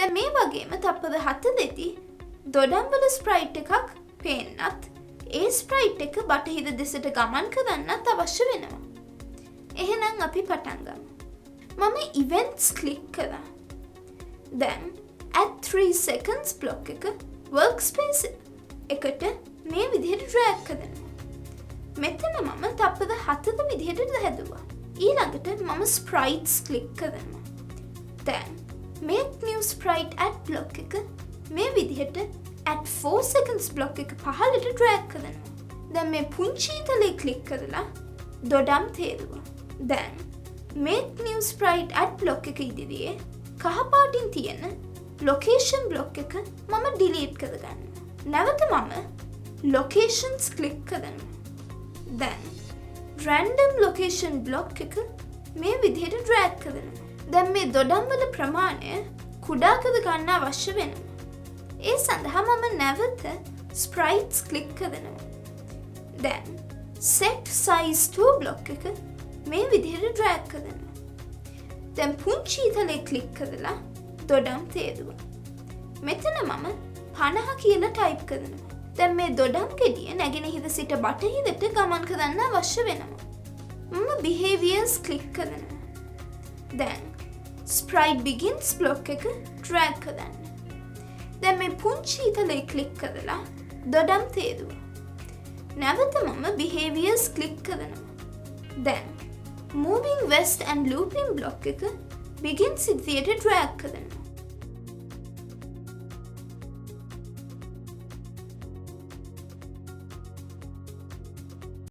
දැන් මේ වගේම තප්පර 7 දොඩම්වල ස්ප්‍රයිට් එකක් පේන්නත් ඒ ස්ප්‍රයිට් එක බටහිර දෙසට ගමන් කරන්නත් අවශ්‍ය වෙනවා. එහෙනම් අපි පටන් ගමු. මම events ක්ලික් කරා. දැන් at 3 seconds block එක workspace එකට මේ විදිහට drag කරනවා. මෙතන මම තප්පර 7 විදිහට හැදුවා. ඊළඟට මම sprites ක්ලික් කරනවා. දැන් make new sprite at block එක මේ විදිහට at 4 seconds block එක පහළට drag කරනවා. දැන් මේ පුංචි තලේ ක්ලික් කරලා දොඩම් තේරුවා. දැන් make new sprite at block එක ඉදිරියේ කහ පාටින් තියෙන location block එක මම delete කරගන්නවා. නැවත මම locations ක්ලික් කරනවා. දැන් random location block එක මේ විදිහට drag කරනවා. දැන් මේ දොඩම් වල ප්‍රමාණය කුඩා කර ගන්න අවශ්‍ය වෙනවා. ඒ සඳහා මම නැවත sprites ක්ලික් කරනවා. දැන් set size to block එක මේ විදිහට drag කරනවා. දැන් පුංචි තලේ ක්ලික් කරලා දොඩම් තේරුවා. මෙතන මම 50 කියලා ටයිප් කරනවා. දැන් මේ දොඩම් ගෙඩිය නැගෙනහිර සිට බටහිරට ගමන් කරන්න අවශ්‍ය වෙනවා. මම behaviors ක්ලික් කරනවා. දැන් sprite begins block එක drag කරන්න. දැන් මේ පුංචි තලේ ක්ලික් කරලා දොඩම් තේරුවා. නැවත මම behaviors ක්ලික් කරනවා. දැන් moving west and looping block එක begins ඉදිරියට drag කරනවා.